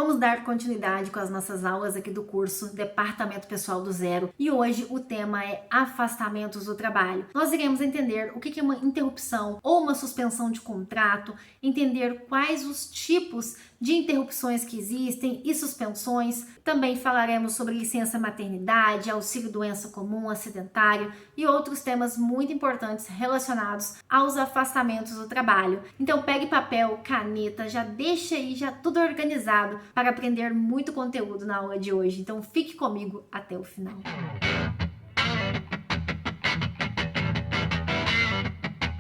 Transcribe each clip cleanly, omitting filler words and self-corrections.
Vamos dar continuidade com as nossas aulas aqui do curso Departamento Pessoal do Zero e hoje o tema é afastamentos do trabalho. Nós iremos entender o que é uma interrupção ou uma suspensão de contrato, entender quais os tipos de interrupções que existem e suspensões. Também falaremos sobre licença maternidade, auxílio doença comum, acidentário e outros temas muito importantes relacionados aos afastamentos do trabalho. Então pegue papel, caneta, já deixa aí já tudo organizado para aprender muito conteúdo na aula de hoje. Então fique comigo até o final.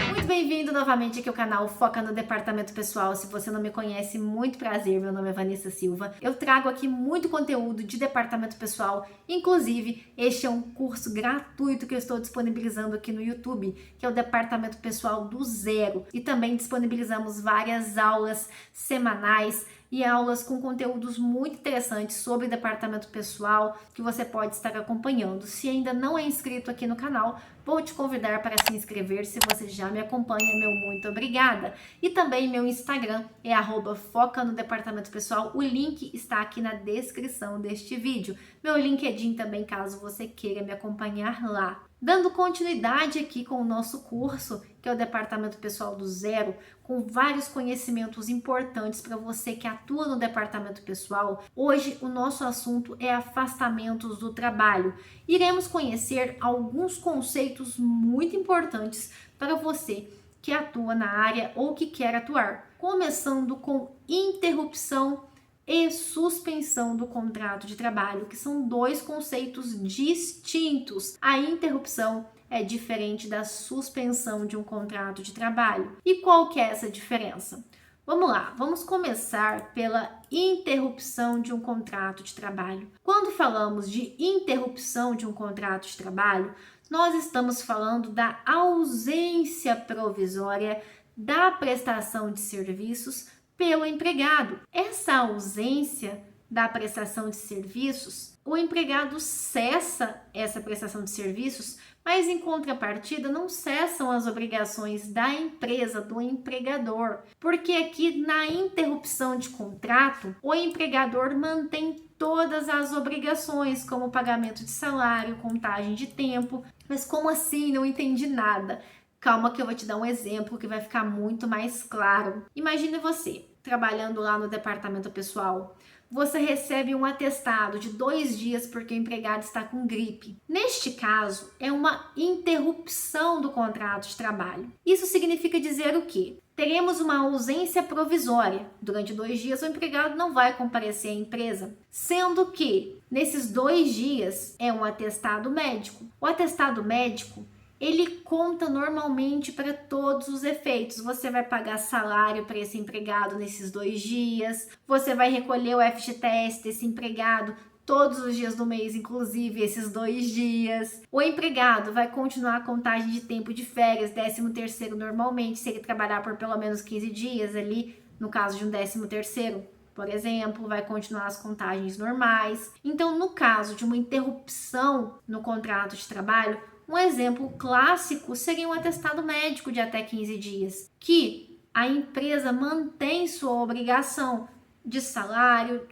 Muito bem-vindo novamente aqui ao canal Foca no Departamento Pessoal. Se você não me conhece, muito prazer, meu nome é Vanessa Silva. Eu trago aqui muito conteúdo de Departamento Pessoal, inclusive este é um curso gratuito que eu estou disponibilizando aqui no YouTube, que é o Departamento Pessoal do Zero. E também disponibilizamos várias aulas semanais e aulas com conteúdos muito interessantes sobre departamento pessoal que você pode estar acompanhando. Se ainda não é inscrito aqui no canal, vou te convidar para se inscrever. Se você já me acompanha, meu muito obrigada. E também meu Instagram é @foca no departamento pessoal. O link está aqui na descrição deste vídeo. Meu LinkedIn também, caso você queira me acompanhar lá. Dando continuidade aqui com o nosso curso, que é o Departamento Pessoal do Zero, com vários conhecimentos importantes para você que atua no departamento pessoal. Hoje o nosso assunto é afastamentos do trabalho. Iremos conhecer alguns conceitos muito importantes para você que atua na área ou que quer atuar, começando com interrupção e suspensão do contrato de trabalho, que são dois conceitos distintos. A interrupção é diferente da suspensão de um contrato de trabalho. E qual que é essa diferença? Vamos lá, vamos começar pela interrupção de um contrato de trabalho. Quando falamos de interrupção de um contrato de trabalho, nós estamos falando da ausência provisória da prestação de serviços pelo empregado. Essa ausência da prestação de serviços, o empregado cessa essa prestação de serviços, mas em contrapartida não cessam as obrigações da empresa, do empregador, porque aqui na interrupção de contrato, o empregador mantém todas as obrigações, como pagamento de salário, contagem de tempo. Mas como assim? Não entendi nada. Calma que eu vou te dar um exemplo que vai ficar muito mais claro. Imagine você trabalhando lá no departamento pessoal. Você recebe um atestado de 2 dias porque o empregado está com gripe. Neste caso, é uma interrupção do contrato de trabalho. Isso significa dizer o quê? Teremos uma ausência provisória. Durante 2 dias, o empregado não vai comparecer à empresa, sendo que nesses 2 dias é um atestado médico. O atestado médico ele conta normalmente para todos os efeitos. Você vai pagar salário para esse empregado nesses 2 dias, você vai recolher o FGTS desse empregado todos os dias do mês, inclusive esses 2 dias. O empregado vai continuar a contagem de tempo de férias, 13º normalmente, se ele trabalhar por pelo menos 15 dias ali, no caso de um 13º. Por exemplo, vai continuar as contagens normais. Então, no caso de uma interrupção no contrato de trabalho, um exemplo clássico seria um atestado médico de até 15 dias, que a empresa mantém sua obrigação de salário,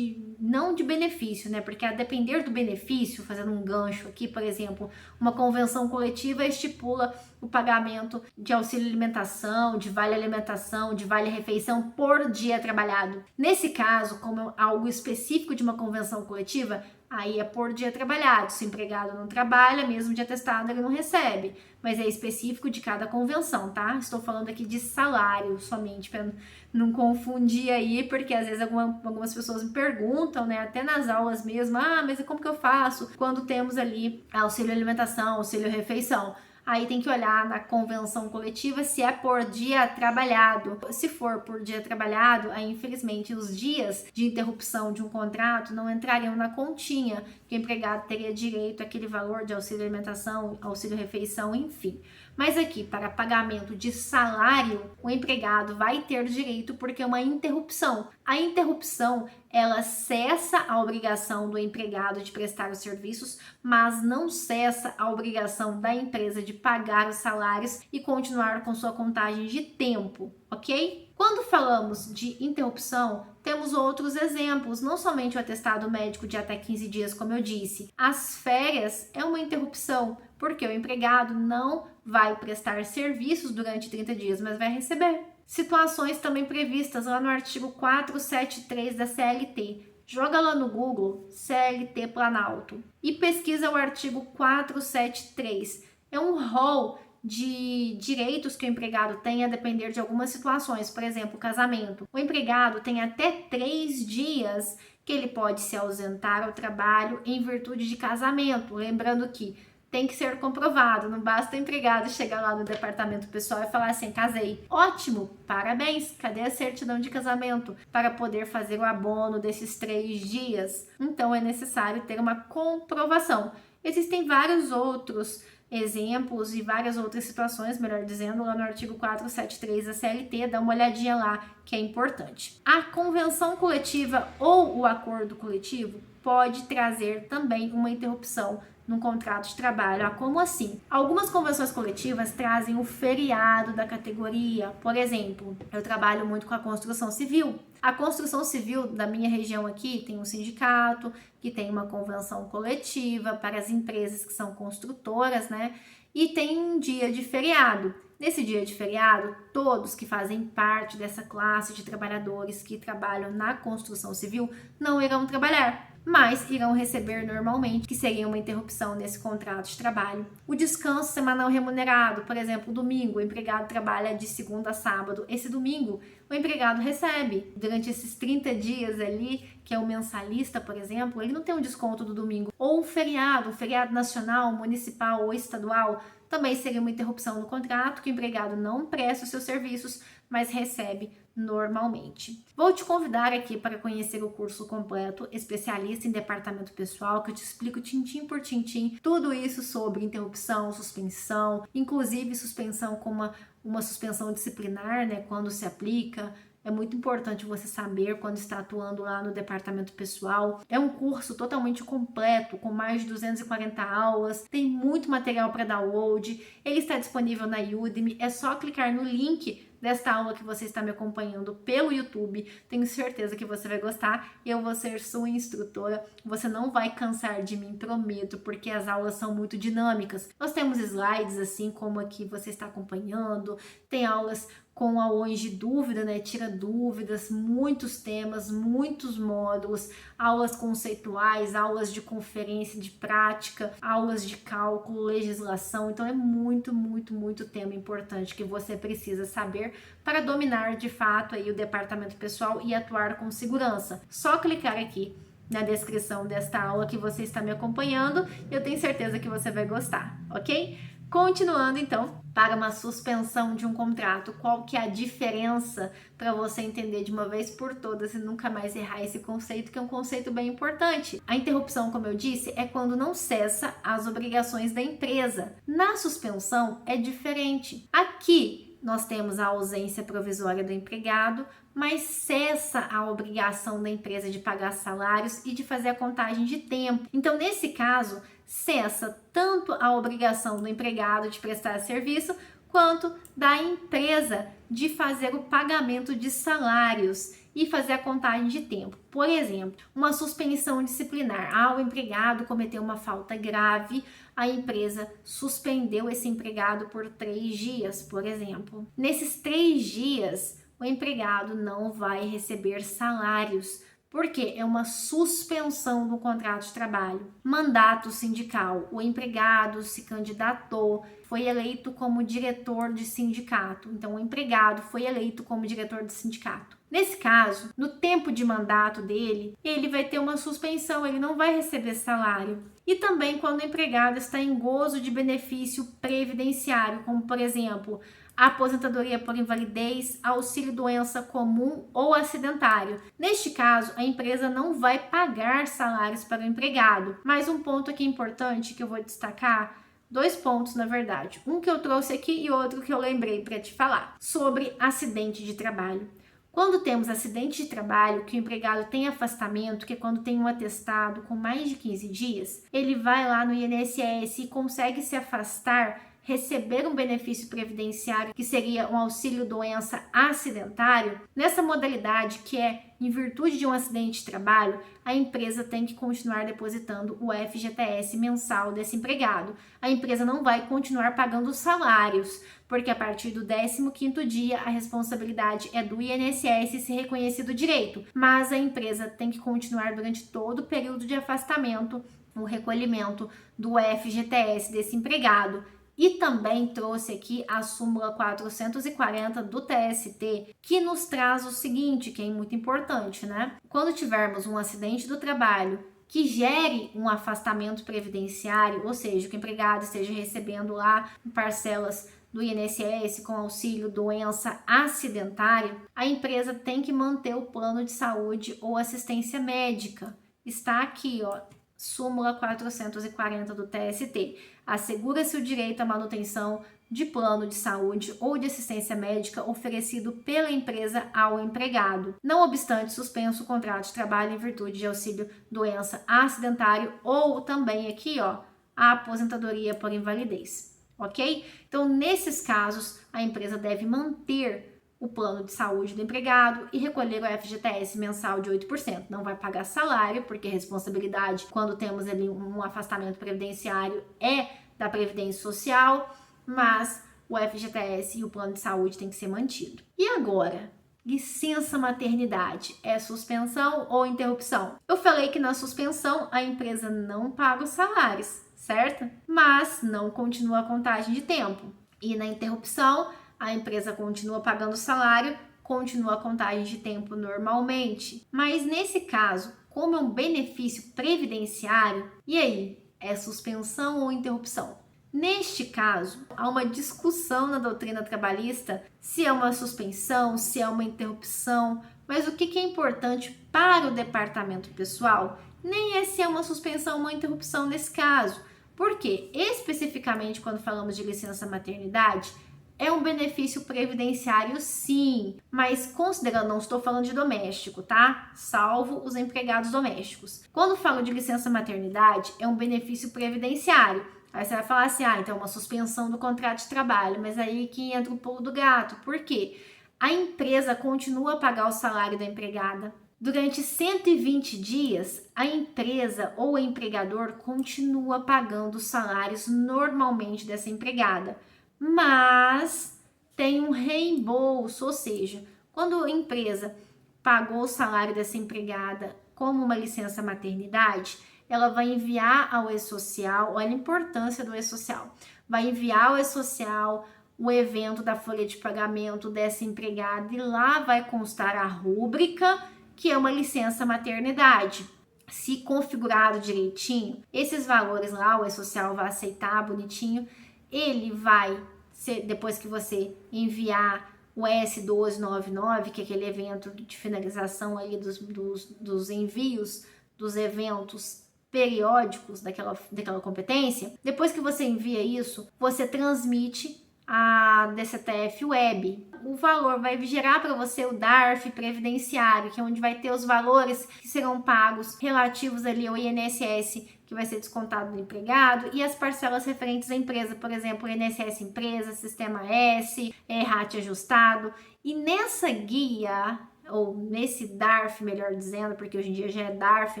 não de benefício, né? Porque a depender do benefício, fazendo um gancho aqui, por exemplo, uma convenção coletiva estipula o pagamento de auxílio alimentação, de vale alimentação, de vale refeição por dia trabalhado. Nesse caso, como é algo específico de uma convenção coletiva, aí é por dia trabalhado. Se o empregado não trabalha, mesmo de atestado, ele não recebe. Mas é específico de cada convenção, tá? Estou falando aqui de salário somente, para não confundir aí, porque às vezes algumas pessoas me perguntam, né? Até nas aulas mesmo, mas como que eu faço quando temos ali auxílio alimentação, auxílio refeição? Aí tem que olhar na convenção coletiva se é por dia trabalhado. Se for por dia trabalhado, aí infelizmente os dias de interrupção de um contrato não entrariam na continha, que o empregado teria direito àquele valor de auxílio alimentação, auxílio refeição, enfim. Mas aqui, para pagamento de salário, o empregado vai ter direito porque é uma interrupção. A interrupção, ela cessa a obrigação do empregado de prestar os serviços, mas não cessa a obrigação da empresa de pagar os salários e continuar com sua contagem de tempo, ok? Quando falamos de interrupção, temos outros exemplos, não somente o atestado médico de até 15 dias, como eu disse. As férias é uma interrupção, porque o empregado não vai prestar serviços durante 30 dias, mas vai receber. Situações também previstas lá no artigo 473 da CLT. Joga lá no Google CLT Planalto e pesquisa o artigo 473. É um rol de direitos que o empregado tem a depender de algumas situações, por exemplo, casamento. O empregado tem até 3 dias que ele pode se ausentar ao trabalho em virtude de casamento. Lembrando que tem que ser comprovado, não basta o empregado chegar lá no departamento pessoal e falar assim, casei. Ótimo, parabéns, cadê a certidão de casamento para poder fazer o abono desses 3 dias? Então é necessário ter uma comprovação. Existem vários outros exemplos e várias outras situações, melhor dizendo, lá no artigo 473 da CLT, dá uma olhadinha lá que é importante. A convenção coletiva ou o acordo coletivo pode trazer também uma interrupção no contrato de trabalho. Como assim? Algumas convenções coletivas trazem o feriado da categoria. Por exemplo, eu trabalho muito com a construção civil. A construção civil da minha região aqui tem um sindicato que tem uma convenção coletiva para as empresas que são construtoras, né? E tem um dia de feriado. Nesse dia de feriado, todos que fazem parte dessa classe de trabalhadores que trabalham na construção civil não irão trabalhar, mas irão receber normalmente, que seria uma interrupção nesse contrato de trabalho. O descanso semanal remunerado, por exemplo, domingo, o empregado trabalha de segunda a sábado. Esse domingo, o empregado recebe. Durante esses 30 dias ali, que é o mensalista, por exemplo, ele não tem um desconto do domingo. Ou um feriado nacional, municipal ou estadual, também seria uma interrupção no contrato, que o empregado não presta os seus serviços, mas recebe normalmente. Vou te convidar aqui para conhecer o curso completo Especialista em Departamento Pessoal, que eu te explico tintim por tintim tudo isso sobre interrupção, suspensão, inclusive suspensão com uma suspensão disciplinar, né, quando se aplica. É muito importante você saber quando está atuando lá no departamento pessoal. É um curso totalmente completo, com mais de 240 aulas, tem muito material para download. Ele está disponível na Udemy, é só clicar no link desta aula que você está me acompanhando pelo YouTube. Tenho certeza que você vai gostar. Eu vou ser sua instrutora. Você não vai cansar de mim, prometo, porque as aulas são muito dinâmicas. Nós temos slides assim como aqui você está acompanhando. Tem aulas com aulões de dúvida, né? Tira dúvidas, muitos temas, muitos módulos, aulas conceituais, aulas de conferência de prática, aulas de cálculo, legislação. Então é muito, muito, muito tema importante que você precisa saber para dominar de fato aí o departamento pessoal e atuar com segurança. Só clicar aqui na descrição desta aula que você está me acompanhando, eu tenho certeza que você vai gostar, ok? Continuando então, para uma suspensão de um contrato, qual que é a diferença para você entender de uma vez por todas e nunca mais errar esse conceito, que é um conceito bem importante. A interrupção, como eu disse, é quando não cessa as obrigações da empresa. Na suspensão é diferente. Aqui nós temos a ausência provisória do empregado, mas cessa a obrigação da empresa de pagar salários e de fazer a contagem de tempo. Então, nesse caso, cessa tanto a obrigação do empregado de prestar serviço, quanto da empresa de fazer o pagamento de salários e fazer a contagem de tempo. Por exemplo, uma suspensão disciplinar. O empregado cometeu uma falta grave, a empresa suspendeu esse empregado por 3 dias, por exemplo. Nesses 3 dias, o empregado não vai receber salários, porque é uma suspensão do contrato de trabalho. Mandato sindical. O empregado se candidatou, foi eleito como diretor de sindicato. Então, o empregado foi eleito como diretor de sindicato. Nesse caso, no tempo de mandato dele, ele vai ter uma suspensão, ele não vai receber salário. E também quando o empregado está em gozo de benefício previdenciário, como por exemplo, aposentadoria por invalidez, auxílio-doença comum ou acidentário. Neste caso, a empresa não vai pagar salários para o empregado. Mas um ponto aqui importante que eu vou destacar, 2 pontos na verdade. Um que eu trouxe aqui e outro que eu lembrei para te falar, sobre acidente de trabalho. Quando temos acidente de trabalho, que o empregado tem afastamento, que é quando tem um atestado com mais de 15 dias, ele vai lá no INSS e consegue se afastar receber um benefício previdenciário, que seria um auxílio-doença acidentário, nessa modalidade, que é em virtude de um acidente de trabalho, a empresa tem que continuar depositando o FGTS mensal desse empregado. A empresa não vai continuar pagando os salários, porque a partir do 15º dia a responsabilidade é do INSS se reconhecido o direito, mas a empresa tem que continuar durante todo o período de afastamento o recolhimento do FGTS desse empregado. E também trouxe aqui a súmula 440 do TST, que nos traz o seguinte, que é muito importante, né? Quando tivermos um acidente do trabalho que gere um afastamento previdenciário, ou seja, que o empregado esteja recebendo lá parcelas do INSS com auxílio doença acidentário, a empresa tem que manter o plano de saúde ou assistência médica. Está aqui, ó, súmula 440 do TST. Assegura-se o direito à manutenção de plano de saúde ou de assistência médica oferecido pela empresa ao empregado, não obstante suspenso o contrato de trabalho em virtude de auxílio doença acidentário ou também aqui, ó, a aposentadoria por invalidez, ok? Então, nesses casos, a empresa deve manter o plano de saúde do empregado e recolher o FGTS mensal de 8%. Não vai pagar salário, porque a responsabilidade, quando temos ali um afastamento previdenciário, é da Previdência Social, mas o FGTS e o plano de saúde tem que ser mantido. E agora, licença maternidade é suspensão ou interrupção? Eu falei que na suspensão a empresa não paga os salários, certo? Mas não continua a contagem de tempo. E na interrupção, a empresa continua pagando o salário, continua a contagem de tempo normalmente. Mas nesse caso, como é um benefício previdenciário, e aí? É suspensão ou interrupção? Neste caso, há uma discussão na doutrina trabalhista se é uma suspensão, se é uma interrupção, mas o que é importante para o departamento pessoal nem é se é uma suspensão ou uma interrupção nesse caso. Porque, especificamente quando falamos de licença maternidade, é um benefício previdenciário, sim, mas considerando, não estou falando de doméstico, tá? Salvo os empregados domésticos. Quando falo de licença maternidade, é um benefício previdenciário. Aí você vai falar assim, então é uma suspensão do contrato de trabalho, mas aí que entra o pulo do gato. Por quê? A empresa continua a pagar o salário da empregada. Durante 120 dias, a empresa ou o empregador continua pagando os salários normalmente dessa empregada, mas tem um reembolso, ou seja, quando a empresa pagou o salário dessa empregada como uma licença maternidade, ela vai enviar ao E-Social, olha a importância do E-Social, vai enviar ao E-Social o evento da folha de pagamento dessa empregada e lá vai constar a rúbrica que é uma licença maternidade. Se configurado direitinho, esses valores lá, o E-Social vai aceitar bonitinho, ele vai ser, depois que você enviar o S1299, que é aquele evento de finalização aí dos envios dos eventos periódicos daquela competência, depois que você envia isso, você transmite a DCTF Web. O valor vai gerar para você o DARF previdenciário, que é onde vai ter os valores que serão pagos relativos ali ao INSS, que vai ser descontado do empregado, e as parcelas referentes à empresa, por exemplo, INSS Empresa, Sistema S, RAT ajustado. E nessa guia, ou nesse DARF, melhor dizendo, porque hoje em dia já é DARF,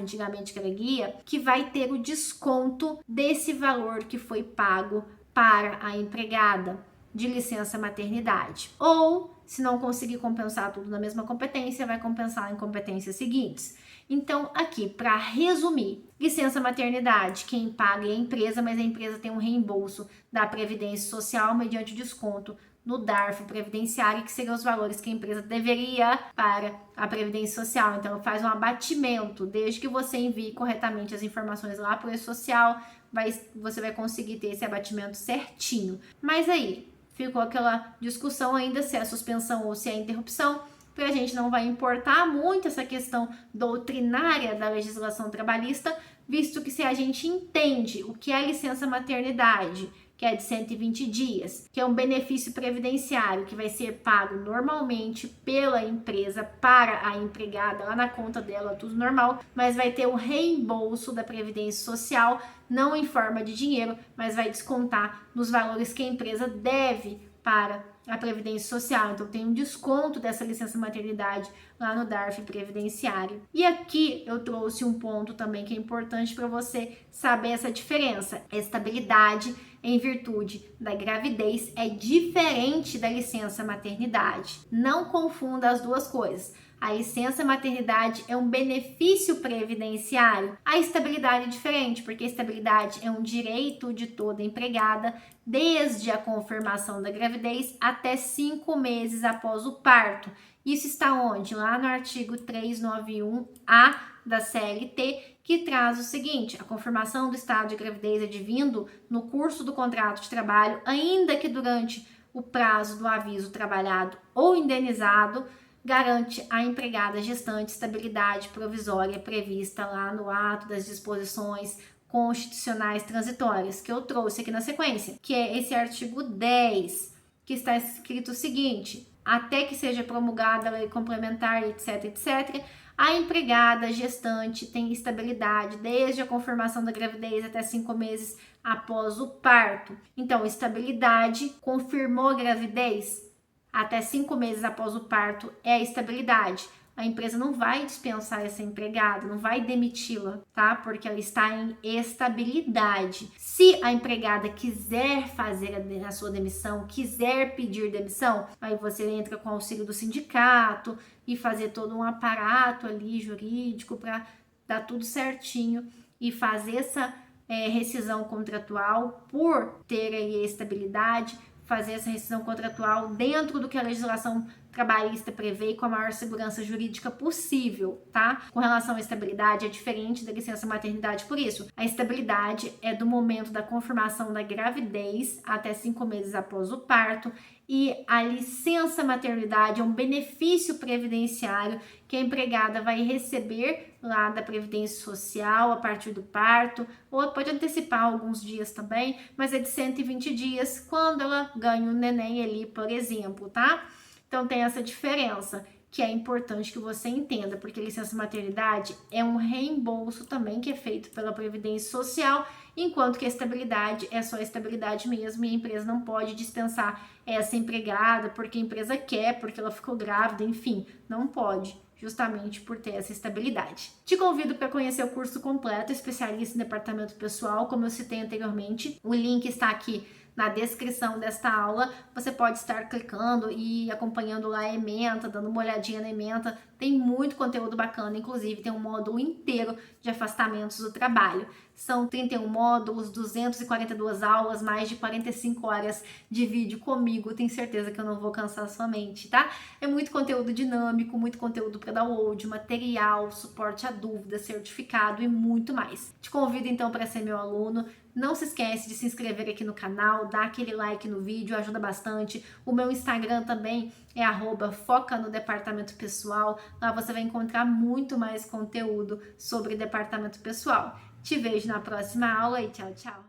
antigamente que era guia, que vai ter o desconto desse valor que foi pago para a empregada de licença maternidade. Ou, se não conseguir compensar tudo na mesma competência, vai compensar em competências seguintes. Então, aqui, para resumir, licença maternidade, quem paga é a empresa, mas a empresa tem um reembolso da Previdência Social mediante desconto no DARF previdenciário, que seriam os valores que a empresa deveria para a Previdência Social. Então, faz um abatimento, desde que você envie corretamente as informações lá para o E-Social, você vai conseguir ter esse abatimento certinho. Mas aí, ficou aquela discussão ainda se é suspensão ou se é interrupção. Para a gente não vai importar muito essa questão doutrinária da legislação trabalhista, visto que se a gente entende o que é licença maternidade que é de 120 dias, que é um benefício previdenciário que vai ser pago normalmente pela empresa para a empregada lá na conta dela, tudo normal, mas vai ter o reembolso da Previdência Social, não em forma de dinheiro, mas vai descontar nos valores que a empresa deve para a Previdência Social. Então tem um desconto dessa licença maternidade lá no DARF Previdenciário. E aqui eu trouxe um ponto também que é importante para você saber essa diferença. A estabilidade em virtude da gravidez é diferente da licença maternidade. Não confunda as duas coisas. A licença maternidade é um benefício previdenciário. A estabilidade é diferente, porque a estabilidade é um direito de toda empregada desde a confirmação da gravidez até 5 meses após o parto. Isso está onde? Lá no artigo 391A da CLT, que traz o seguinte: a confirmação do estado de gravidez advindo no curso do contrato de trabalho, ainda que durante o prazo do aviso trabalhado ou indenizado, garante à empregada gestante estabilidade provisória prevista lá no ato das disposições constitucionais transitórias, que eu trouxe aqui na sequência, que é esse artigo 10, que está escrito o seguinte: até que seja promulgada a lei complementar, etc, etc, a empregada gestante tem estabilidade desde a confirmação da gravidez até 5 meses após o parto. Então, estabilidade, confirmou a gravidez, até 5 meses após o parto é a estabilidade. A empresa não vai dispensar essa empregada, não vai demiti-la, tá? Porque ela está em estabilidade. Se a empregada quiser fazer a sua demissão, quiser pedir demissão, aí você entra com o auxílio do sindicato e fazer todo um aparato ali jurídico para dar tudo certinho e fazer essa rescisão contratual por ter aí a estabilidade, fazer essa rescisão contratual dentro do que a legislação trabalhista prevê com a maior segurança jurídica possível, tá? Com relação à estabilidade, é diferente da licença maternidade por isso. A estabilidade é do momento da confirmação da gravidez até 5 meses após o parto, e a licença maternidade é um benefício previdenciário que a empregada vai receber lá da Previdência Social a partir do parto, ou pode antecipar alguns dias também, mas é de 120 dias quando ela ganha um neném ali, por exemplo, tá? Então tem essa diferença que é importante que você entenda, porque licença maternidade é um reembolso também que é feito pela Previdência Social, enquanto que a estabilidade é só a estabilidade mesmo e a empresa não pode dispensar essa empregada porque a empresa quer, porque ela ficou grávida, enfim, não pode, justamente por ter essa estabilidade. Te convido para conhecer o curso completo, especialista em departamento pessoal, como eu citei anteriormente. O link está aqui na descrição desta aula. Você pode estar clicando e acompanhando lá a ementa, dando uma olhadinha na ementa. Tem muito conteúdo bacana, inclusive tem um módulo inteiro de afastamentos do trabalho. São 31 módulos, 242 aulas, mais de 45 horas de vídeo comigo. Tenho certeza que eu não vou cansar sua mente, tá? É muito conteúdo dinâmico, muito conteúdo para download, material, suporte a dúvidas, certificado e muito mais. Te convido então para ser meu aluno. Não se esquece de se inscrever aqui no canal, dar aquele like no vídeo, ajuda bastante. O meu Instagram também é @foca no departamento pessoal. Lá você vai encontrar muito mais conteúdo sobre departamento pessoal. Te vejo na próxima aula e tchau, tchau!